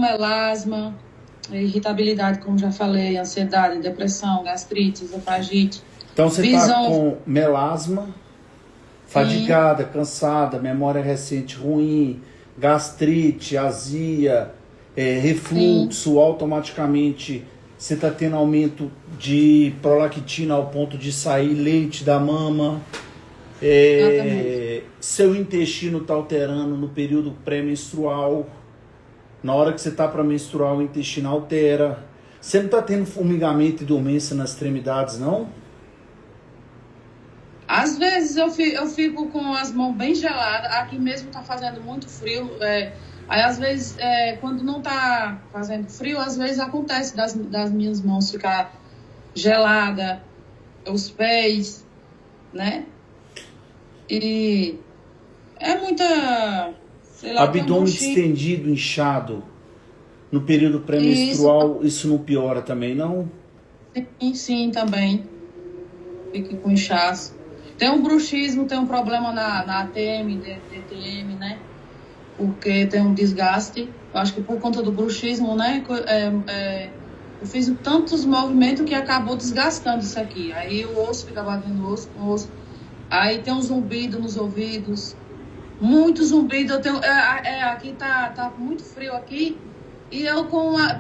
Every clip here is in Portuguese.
melasma, irritabilidade, como já falei, ansiedade, depressão, gastrite, esofagite. Então você está com melasma, fadigada, cansada, memória recente ruim, gastrite, azia, refluxo, automaticamente você está tendo aumento de prolactina ao ponto de sair leite da mama. Seu intestino está alterando no período pré-menstrual. Na hora que você está para menstruar, o intestino altera. Você não está tendo formigamento e dormência nas extremidades, não? Às vezes eu fico com as mãos bem geladas. Aqui mesmo está fazendo muito frio. Aí, às vezes, quando não está fazendo frio, às vezes acontece das minhas mãos ficar gelada, os pés, né? E é muita, sei lá... Abdômen distendido, inchado. No período pré-menstrual, isso não piora também, não? Sim, também. Fica com inchaço. Tem um bruxismo, tem um problema na ATM, DTM, né? Porque tem um desgaste. Eu acho que por conta do bruxismo, né? Eu fiz tantos movimentos que acabou desgastando isso aqui. Aí o osso fica batendo osso com osso. Aí tem um zumbido nos ouvidos. Muito zumbido. Aqui tá muito frio aqui. E eu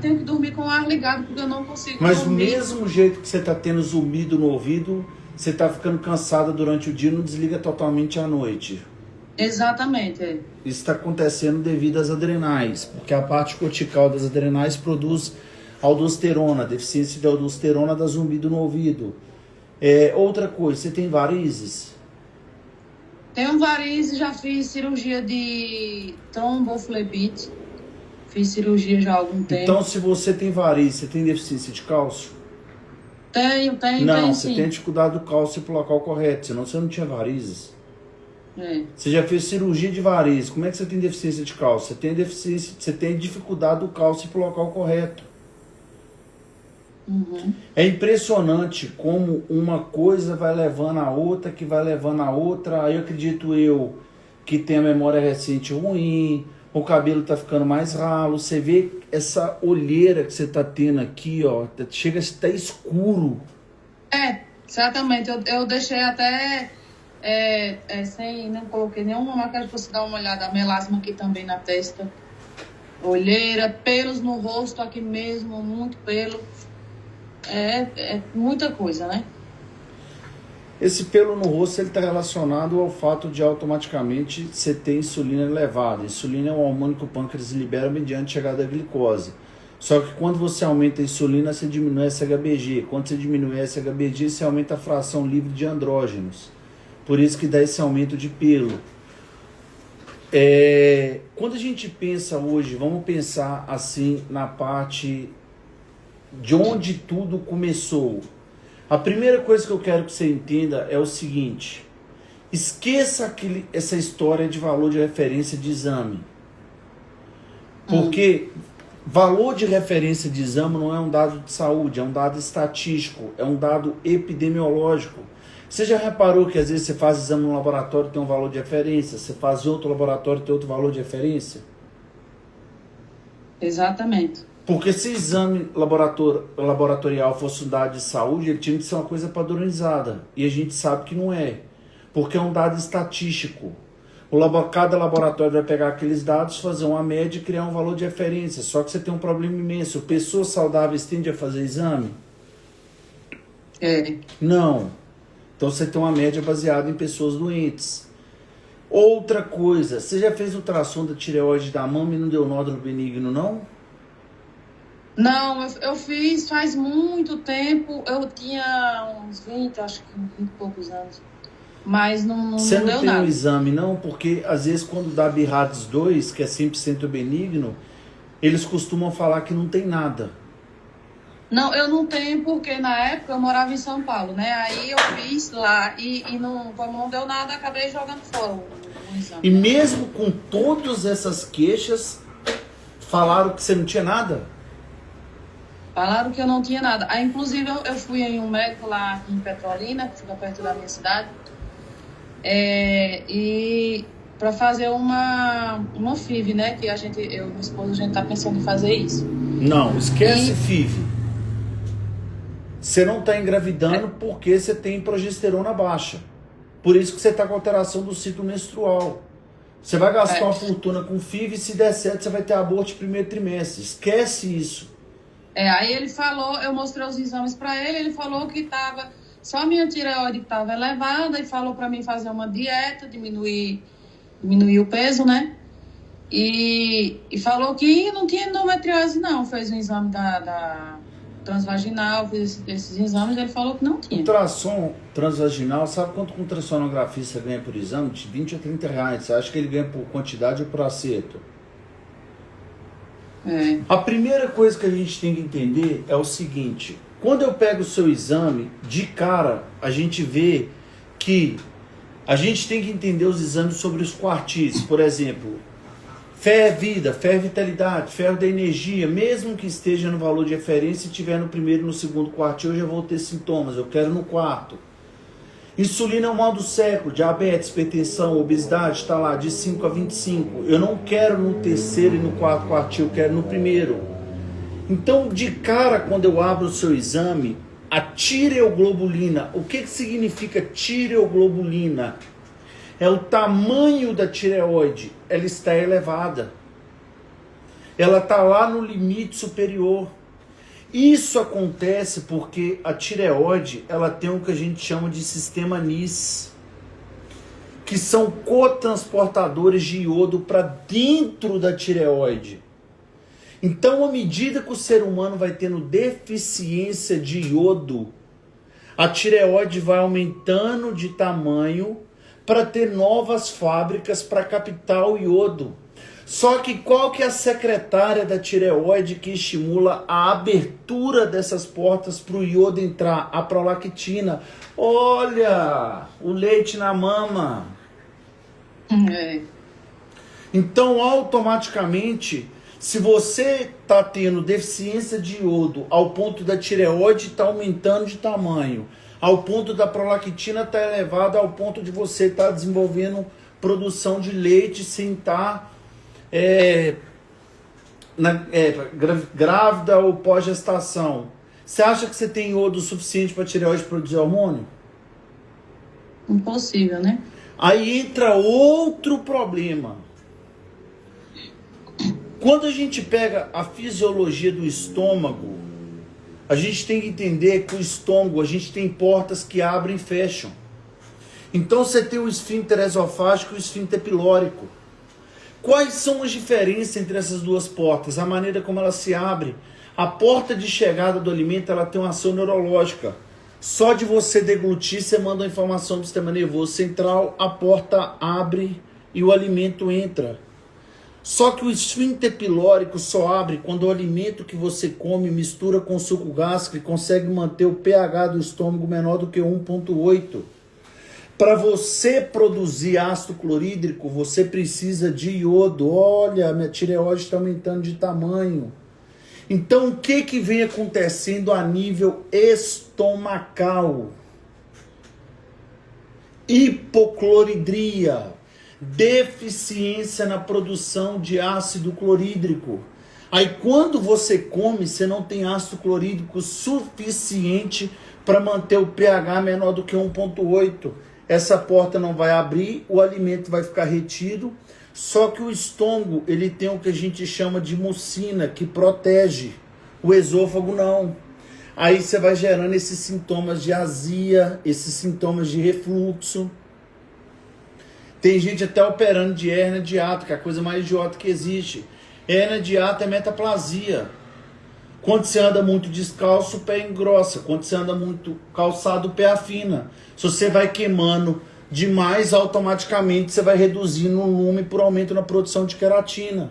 tenho que dormir com o ar ligado, porque eu não consigo dormir. Mas do mesmo jeito que você tá tendo zumbido no ouvido, você tá ficando cansada durante o dia e não desliga totalmente à noite. Exatamente. Isso está acontecendo devido às adrenais, porque a parte cortical das adrenais produz aldosterona, deficiência de aldosterona dá zumbido no ouvido. Outra coisa, você tem varizes? Tenho varizes, já fiz cirurgia de tromboflebite. Fiz cirurgia já há algum tempo. Então, se você tem varizes, você tem deficiência de cálcio? Tenho Não, sim. Você tem que cuidar do cálcio pro local correto, senão você não tinha varizes. Você já fez cirurgia de varizes, como é que você tem deficiência de cálcio? Você tem dificuldade do cálcio pro local correto. Uhum. É impressionante como uma coisa vai levando a outra, que vai levando a outra. Aí eu acredito que tem a memória recente ruim, o cabelo tá ficando mais ralo. Você vê essa olheira que você tá tendo aqui, ó, chega a estar escuro. Exatamente. Eu deixei até não coloquei nenhuma maquiagem pra você dar uma olhada. A melasma aqui também na testa, olheira, pelos no rosto aqui mesmo, muito pelo. É muita coisa, né? Esse pelo no rosto está relacionado ao fato de automaticamente você ter insulina elevada. Insulina é um hormônio que o pâncreas libera mediante chegada da glicose. Só que quando você aumenta a insulina, você diminui esse HBG. Quando você diminui esse HBG, você aumenta a fração livre de andrógenos. Por isso que dá esse aumento de pelo. Quando a gente pensa hoje, vamos pensar assim na parte de onde tudo começou. A primeira coisa que eu quero que você entenda é o seguinte: esqueça essa história de valor de referência de exame. Porque valor de referência de exame não é um dado de saúde, é um dado estatístico, é um dado epidemiológico. Você já reparou que às vezes você faz exame no laboratório e tem um valor de referência, você faz em outro laboratório e tem outro valor de referência? Exatamente. Porque se o exame laboratorial fosse um dado de saúde, ele tinha que ser uma coisa padronizada. E a gente sabe que não é. Porque é um dado estatístico. Cada laboratório vai pegar aqueles dados, fazer uma média e criar um valor de referência. Só que você tem um problema imenso. Pessoas saudáveis tendem a fazer exame? Não. Então você tem uma média baseada em pessoas doentes. Outra coisa, você já fez ultrassom da tireoide da mama e não deu nódulo benigno, não? Não, eu fiz faz muito tempo. Eu tinha uns 20, acho que 20 e poucos anos. Mas não deu nada. Você não tem um exame, não? Porque às vezes quando dá BIRADS 2, que é 100% benigno, eles costumam falar que não tem nada. Não, eu não tenho, porque na época eu morava em São Paulo, né? Aí eu fiz lá e não, como não deu nada, acabei jogando fora o exame. E mesmo com todas essas queixas, falaram que você não tinha nada? Falaram que eu não tinha nada. Aí, inclusive, eu fui em um médico lá em Petrolina, que fica perto da minha cidade. E para fazer uma FIV, né? Que eu e minha esposa, a gente tá pensando em fazer isso. Não, esquece FIV. Você não está engravidando porque você tem progesterona baixa. Por isso que você está com alteração do ciclo menstrual. Você vai gastar uma fortuna com FIV e se der certo você vai ter aborto de primeiro trimestre. Esquece isso. Aí ele falou, eu mostrei os exames para ele falou que tava só a minha tireoide que estava elevada e falou para mim fazer uma dieta, diminuir o peso, né? E falou que não tinha endometriose não, fez um exame da transvaginal, fez esses exames, ele falou que não tinha. Ultrassom transvaginal, sabe quanto um ultrassonografista ganha por exame? De 20 a 30 reais. Você acha que ele ganha por quantidade ou por acerto? A primeira coisa que a gente tem que entender é o seguinte: quando eu pego o seu exame, de cara, a gente vê que a gente tem que entender os exames sobre os quartis. Por exemplo, fé é vida, fé é vitalidade, fé é da energia. Mesmo que esteja no valor de referência e estiver no primeiro e no segundo quartil, eu já vou ter sintomas. Eu quero no quarto. Insulina é o mal do século. Diabetes, hipertensão, obesidade, está lá de 5 a 25. Eu não quero no terceiro e no quarto quartil, eu quero no primeiro. Então, de cara, quando eu abro o seu exame, a tireoglobulina, o que significa tireoglobulina? É o tamanho da tireoide, ela está elevada. Ela está lá no limite superior. Isso acontece porque a tireoide, ela tem o que a gente chama de sistema NIS, que são cotransportadores de iodo para dentro da tireoide. Então, à medida que o ser humano vai tendo deficiência de iodo, a tireoide vai aumentando de tamanho para ter novas fábricas para captar o iodo. Só que qual que é a secretária da tireoide que estimula a abertura dessas portas para o iodo entrar? A prolactina. Olha, o leite na mama. Então, automaticamente, se você está tendo deficiência de iodo ao ponto da tireoide estar aumentando de tamanho, ao ponto da prolactina estar elevada, ao ponto de você estar desenvolvendo produção de leite sem estar grávida ou pós-gestação, você acha que você tem iodo suficiente para a tireoide produzir hormônio? Impossível, né? Aí entra outro problema. Quando a gente pega a fisiologia do estômago, a gente tem que entender que o estômago, a gente tem portas que abrem e fecham. Então você tem o esfíncter esofágico e o esfíncter pilórico. Quais são as diferenças entre essas duas portas? A maneira como elas se abrem. A porta de chegada do alimento, ela tem uma ação neurológica. Só de você deglutir, você manda uma informação do sistema nervoso central, a porta abre e o alimento entra. Só que o esfíncter pilórico só abre quando o alimento que você come mistura com suco gástrico e consegue manter o pH do estômago menor do que 1,8. Para você produzir ácido clorídrico, você precisa de iodo. Olha, minha tireoide está aumentando de tamanho. Então, o que vem acontecendo a nível estomacal? Hipocloridria, deficiência na produção de ácido clorídrico. Aí, quando você come, você não tem ácido clorídrico suficiente para manter o pH menor do que 1,8. Essa porta não vai abrir, o alimento vai ficar retido, só que o estômago, ele tem o que a gente chama de mucina, que protege, o esôfago não. Aí você vai gerando esses sintomas de azia, esses sintomas de refluxo. Tem gente até operando de hérnia de hiato, que é a coisa mais idiota que existe. Hérnia de hiato é metaplasia. Quando você anda muito descalço, o pé engrossa. Quando você anda muito calçado, o pé afina. Se você vai queimando demais, automaticamente você vai reduzindo o lume por aumento na produção de queratina.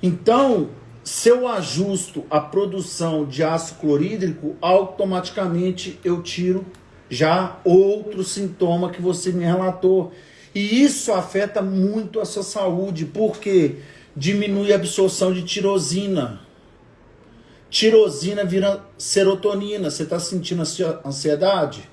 Então, se eu ajusto a produção de ácido clorídrico, automaticamente eu tiro já outro sintoma que você me relatou. E isso afeta muito a sua saúde, porque diminui a absorção de tirosina. Tirosina vira serotonina. Você está sentindo ansiedade?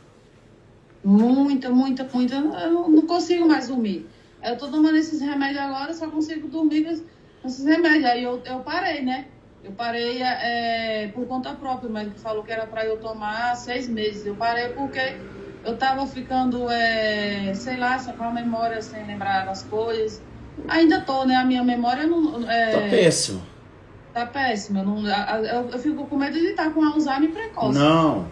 Muita. Eu não consigo mais dormir. Eu tô tomando esses remédios agora, só consigo dormir com esses remédios. Aí eu parei, né? Eu parei por conta própria. O médico falou que era para eu tomar 6 meses. Eu parei porque eu tava ficando, sei lá, só com a memória sem lembrar das coisas. Ainda tô, né? A minha memória não... Tá péssimo. Tá péssima. Eu fico com medo de estar com Alzheimer precoce. Não.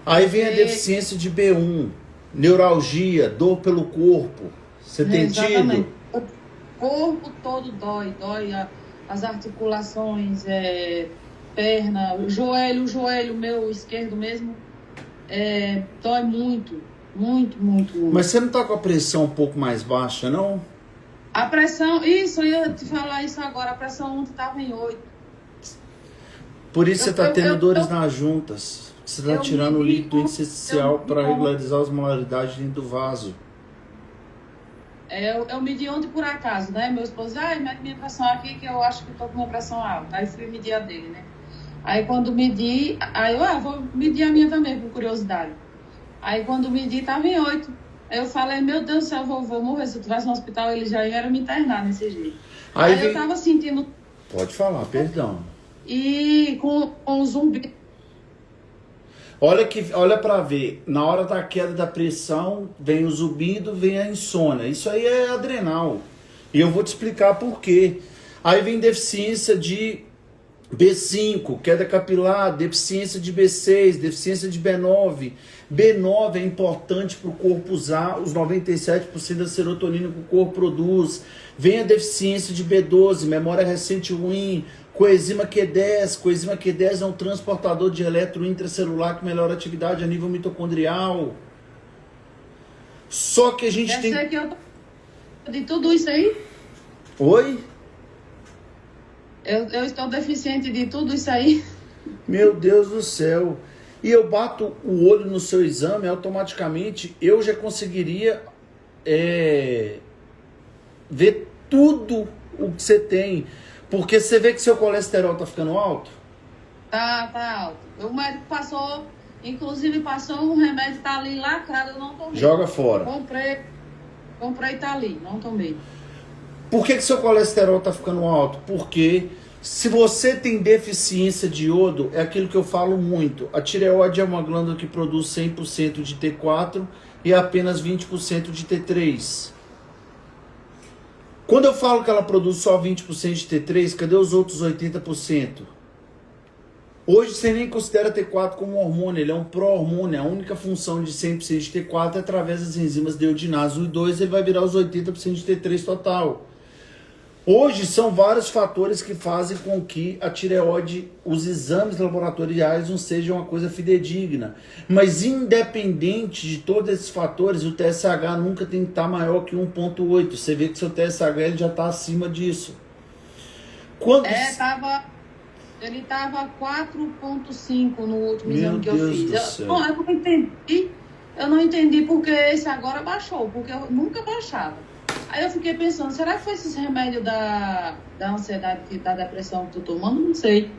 Aí vem a deficiência de B1, neuralgia, dor pelo corpo. Você tem tido? O corpo todo dói as articulações, perna, o joelho meu esquerdo mesmo, dói muito, muito, muito, muito. Mas você não tá com a pressão um pouco mais baixa, não? A pressão, isso, eu ia te falar isso agora, a pressão ontem estava em 8. Por isso você tá tendo dores nas juntas. Você tá tirando o líquido essencial para regularizar as molaridades dentro do vaso. Eu medi ontem por acaso, né? Meu esposo disse, mede minha pressão aqui que eu acho que tô com minha pressão alta. Aí fui medir a dele, né? Aí quando medi, vou medir a minha também, por curiosidade. Aí quando medi, tava em 8. Aí eu falei, meu Deus do céu, vou morrer. Se eu estivesse no hospital, ele já ia me internar nesse jeito. Aí eu tava sentindo... Pode falar, perdão. E com o zumbi. Olha para ver, na hora da queda da pressão, vem o zumbido, vem a insônia. Isso aí é adrenal. E eu vou te explicar por quê. Aí vem deficiência de B5, queda capilar, deficiência de B6, deficiência de B9. B9 é importante para o corpo usar os 97% da serotonina que o corpo produz. Vem a deficiência de B12, memória recente ruim, coenzima Q10. Coenzima Q10 é um transportador de elétron intracelular que melhora a atividade a nível mitocondrial. Só que a gente tem... que eu tô de tudo isso aí? Oi? Eu estou deficiente de tudo isso aí? Meu Deus do céu. E eu bato o olho no seu exame, automaticamente eu já conseguiria ver tudo o que você tem. Porque você vê que seu colesterol tá ficando alto? Tá alto. O médico passou, inclusive passou um remédio, tá ali lacrado, eu não tomei. Joga fora. Comprei, tá ali, não tomei. Por que seu colesterol tá ficando alto? Porque se você tem deficiência de iodo, é aquilo que eu falo muito. A tireoide é uma glândula que produz 100% de T4 e apenas 20% de T3. Quando eu falo que ela produz só 20% de T3, cadê os outros 80%? Hoje você nem considera T4 como um hormônio, ele é um pró-hormônio. A única função de 100% de T4 é através das enzimas deodinase 1 e 2, ele vai virar os 80% de T3 total. Hoje são vários fatores que fazem com que a tireoide, os exames laboratoriais não sejam uma coisa fidedigna. Mas independente de todos esses fatores, o TSH nunca tem que estar maior que 1,8. Você vê que seu TSH ele já está acima disso. Ele estava 4,5 no último exame que eu fiz. Eu não entendi porque esse agora baixou, porque eu nunca baixava. Aí eu fiquei pensando, será que foi esses remédios da ansiedade, da depressão que eu tô tomando? Não sei.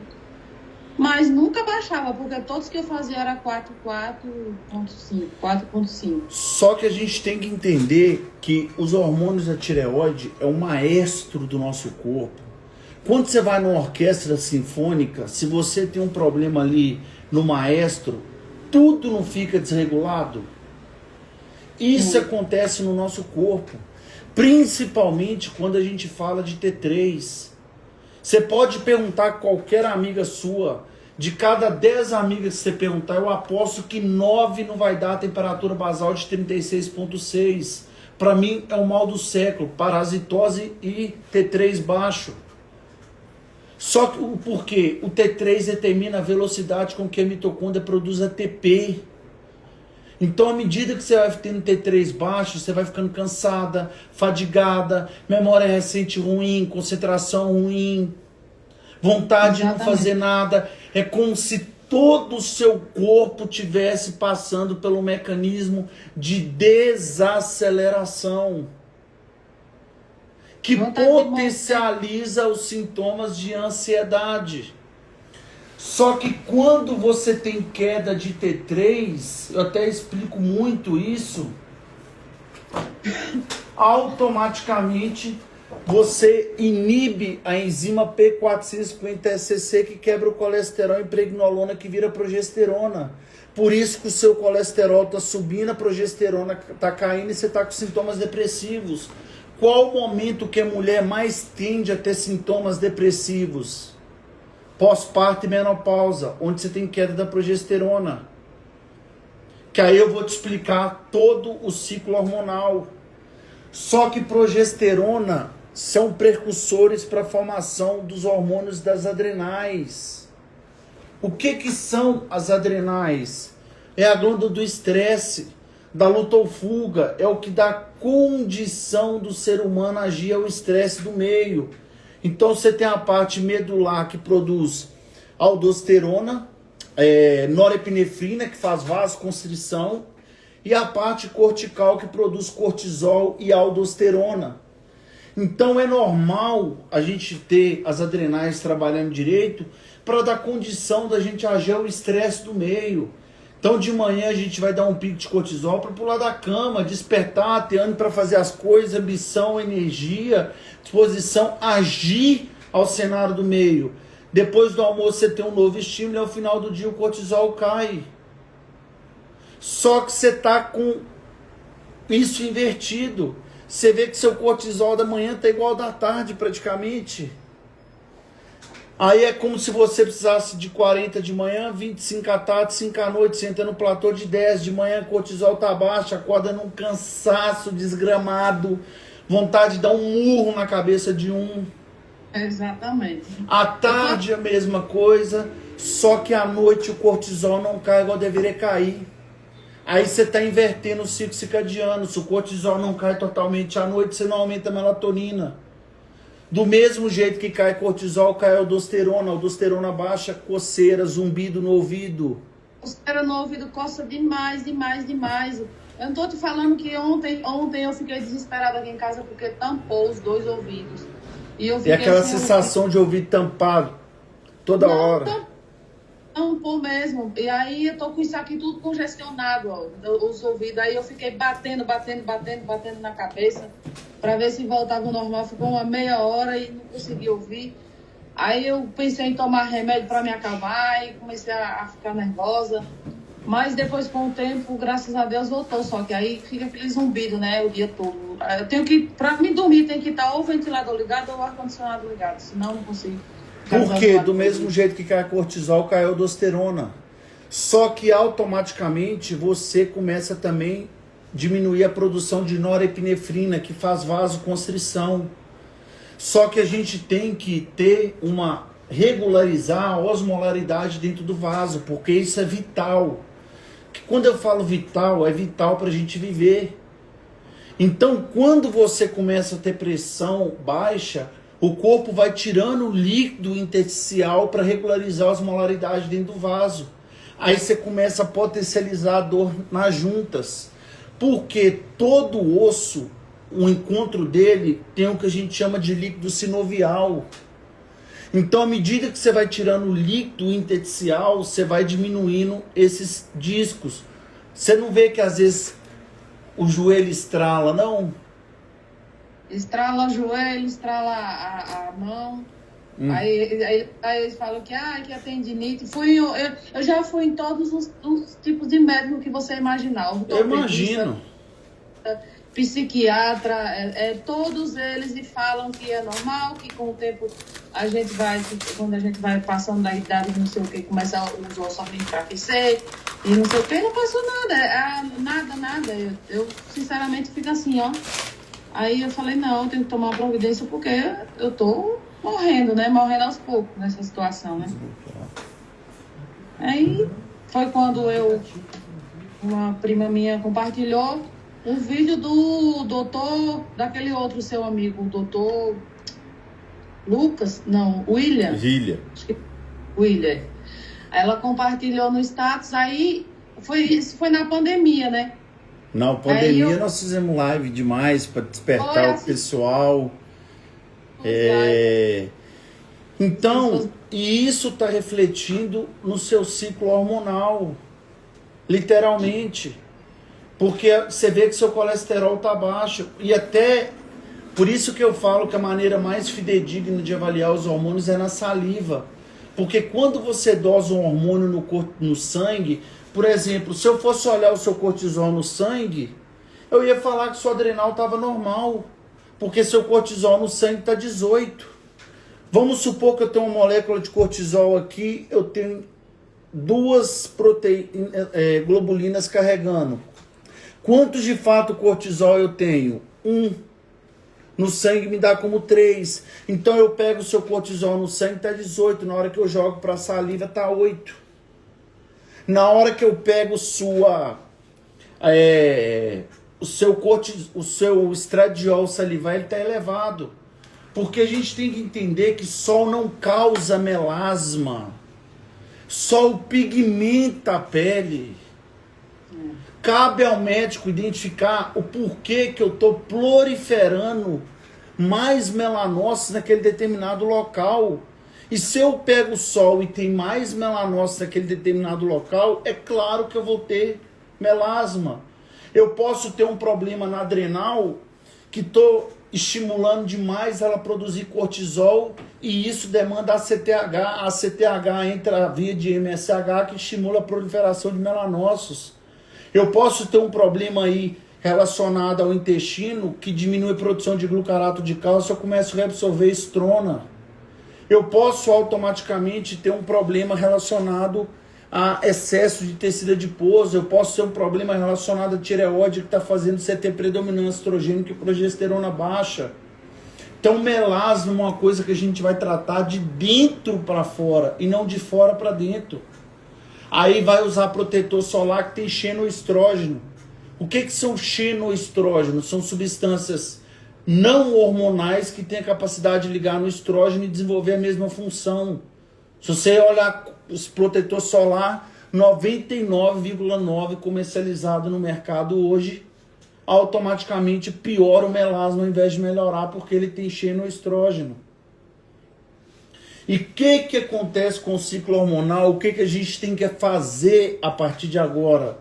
Mas nunca baixava, porque todos que eu fazia era 4,5. Só que a gente tem que entender que os hormônios da tireoide é um maestro do nosso corpo. Quando você vai numa orquestra sinfônica, se você tem um problema ali no maestro, tudo não fica desregulado. Isso acontece no nosso corpo. Principalmente quando a gente fala de T3. Você pode perguntar a qualquer amiga sua, de cada 10 amigas que você perguntar, eu aposto que 9 não vai dar a temperatura basal de 36,6. Para mim é o mal do século, parasitose e T3 baixo. Só que o porquê? O T3 determina a velocidade com que a mitocôndria produz ATP. Então, à medida que você vai tendo T3 baixo, você vai ficando cansada, fadigada, memória recente ruim, concentração ruim, vontade de não fazer nada. É como se todo o seu corpo tivesse passando pelo mecanismo de desaceleração, que potencializa os sintomas de ansiedade. Só que quando você tem queda de T3, eu até explico muito isso, automaticamente você inibe a enzima P450-SCC que quebra o colesterol em pregnolona que vira progesterona. Por isso que o seu colesterol está subindo, a progesterona está caindo e você está com sintomas depressivos. Qual o momento que a mulher mais tende a ter sintomas depressivos? Pós-parto e menopausa, onde você tem queda da progesterona. Que aí eu vou te explicar todo o ciclo hormonal. Só que progesterona são precursores para a formação dos hormônios das adrenais. O que são as adrenais? É a glândula do estresse, da luta ou fuga, é o que dá condição do ser humano agir ao estresse do meio. Então você tem a parte medular que produz aldosterona, norepinefrina, que faz vasoconstrição, e a parte cortical que produz cortisol e aldosterona. Então é normal a gente ter as adrenais trabalhando direito para dar condição da gente agir ao estresse do meio. Então de manhã a gente vai dar um pico de cortisol para pular da cama, despertar, ter ânimo para fazer as coisas, ambição, energia, disposição, agir ao cenário do meio. Depois do almoço você tem um novo estímulo e ao final do dia o cortisol cai. Só que você está com isso invertido. Você vê que seu cortisol da manhã está igual ao da tarde praticamente. Aí é como se você precisasse de 40 de manhã, 25 à tarde, 5 à noite, você entra no platô de 10 de manhã, cortisol tá baixo, acorda num cansaço desgramado, vontade de dar um murro na cabeça de um. Exatamente. À tarde a mesma coisa, só que à noite o cortisol não cai igual deveria cair. Aí você está invertendo o ciclo circadiano. Se o cortisol não cai totalmente à noite, você não aumenta a melatonina. Do mesmo jeito que cai cortisol, cai a aldosterona. A aldosterona baixa, coceira, zumbido no ouvido. Coceira no ouvido coça demais. Eu não tô te falando que ontem eu fiquei desesperada aqui em casa porque tampou os 2 ouvidos. E aquela assim, sensação de ouvido tampado toda hora. Tampou mesmo. E aí eu tô com isso aqui tudo congestionado, ó, os ouvidos. Aí eu fiquei batendo na cabeça para ver se voltava ao normal. Ficou uma meia hora e não consegui ouvir. Aí eu pensei em tomar remédio para me acalmar e comecei a ficar nervosa. Mas depois, com o tempo, graças a Deus, voltou. Só que aí fica aquele zumbido, né, o dia todo. Eu tenho que, para me dormir, tem que estar ou o ventilador ligado ou o ar-condicionado ligado. Senão não consigo. Porque do mesmo jeito que cai cortisol, cai a aldosterona. Só que automaticamente você começa também a diminuir a produção de norepinefrina, que faz vasoconstrição. Só que a gente tem que regularizar a osmolaridade dentro do vaso, porque isso é vital. Que quando eu falo vital, é vital para a gente viver. Então, quando você começa a ter pressão baixa, o corpo vai tirando o líquido intersticial para regularizar a osmolaridade dentro do vaso. Aí você começa a potencializar a dor nas juntas. Porque todo osso, o encontro dele, tem o que a gente chama de líquido sinovial. Então, à medida que você vai tirando o líquido intersticial, você vai diminuindo esses discos. Você não vê que às vezes o joelho estrala, não? Estrala o joelho, estrala a mão. Aí eles falam que é tendinite. Eu já fui em todos os tipos de médico que você imaginar. Eu imagino. Psiquiatra, todos eles e falam que é normal, que com o tempo quando a gente vai passando da idade, não sei o que, começa os ossos a enfraquecer e não sei o que, não passou nada, nada. Eu sinceramente fico assim, ó. Aí eu falei, não, eu tenho que tomar uma providência porque eu tô morrendo, né? Morrendo aos poucos nessa situação, né? Aí foi quando uma prima minha compartilhou um vídeo do doutor, daquele outro seu amigo, o doutor Lucas, não, William. William. Ela compartilhou no status, aí isso foi na pandemia, né? Na pandemia nós fizemos live demais para despertar o pessoal. Então, e isso está refletindo no seu ciclo hormonal, literalmente. Porque você vê que seu colesterol está baixo. E até, por isso que eu falo que a maneira mais fidedigna de avaliar os hormônios é na saliva. Porque quando você dosa um hormônio no sangue, por exemplo, se eu fosse olhar o seu cortisol no sangue, eu ia falar que sua adrenal estava normal. Porque seu cortisol no sangue está 18. Vamos supor que eu tenho uma molécula de cortisol aqui, eu tenho duas globulinas carregando. Quantos de fato cortisol eu tenho? 1. No sangue me dá como 3. Então eu pego o seu cortisol no sangue, está 18. Na hora que eu jogo para a saliva, está 8. Na hora que eu pego o seu estradiol salivar, ele está elevado. Porque a gente tem que entender que sol não causa melasma. Sol pigmenta a pele. Cabe ao médico identificar o porquê que eu estou proliferando mais melanócitos naquele determinado local. E se eu pego o sol e tem mais melanócitos naquele determinado local, é claro que eu vou ter melasma. Eu posso ter um problema na adrenal que estou estimulando demais ela produzir cortisol e isso demanda ACTH. A ACTH entra via de MSH que estimula a proliferação de melanócitos. Eu posso ter um problema aí relacionado ao intestino que diminui a produção de glucarato de cálcio, eu começo a reabsorver estrona. Eu posso automaticamente ter um problema relacionado a excesso de tecido adiposo, eu posso ter um problema relacionado à tireoide que está fazendo você ter predominância estrogênica e progesterona baixa. Então melasma é uma coisa que a gente vai tratar de dentro para fora e não de fora para dentro. Aí vai usar protetor solar que tem xenoestrógeno. O que são xenoestrógenos? São substâncias não hormonais que têm a capacidade de ligar no estrógeno e desenvolver a mesma função. Se você olhar os protetor solar, 99,9% comercializado no mercado hoje, automaticamente piora o melasma ao invés de melhorar, porque ele tem xenoestrógeno. E o que acontece com o ciclo hormonal? O que a gente tem que fazer a partir de agora?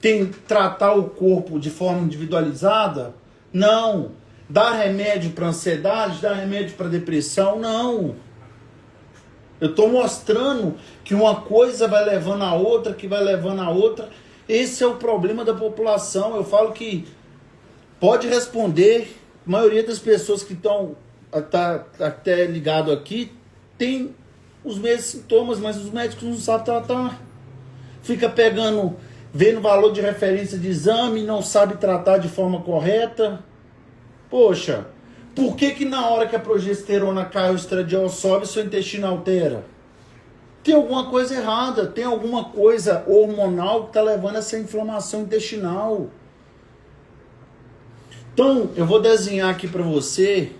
Tem tratar o corpo de forma individualizada? Não. Dar remédio para ansiedade? Dar remédio para depressão? Não. Eu estou mostrando que uma coisa vai levando a outra, que vai levando a outra. Esse é o problema da população. Eu falo que pode responder. A maioria das pessoas que estão até ligado aqui tem os mesmos sintomas, mas os médicos não sabem tratar. Fica vendo valor de referência de exame, não sabe tratar de forma correta. Poxa, por que na hora que a progesterona cai, o estradiol sobe, seu intestino altera? Tem alguma coisa errada, tem alguma coisa hormonal que está levando a essa inflamação intestinal. Então, eu vou desenhar aqui para você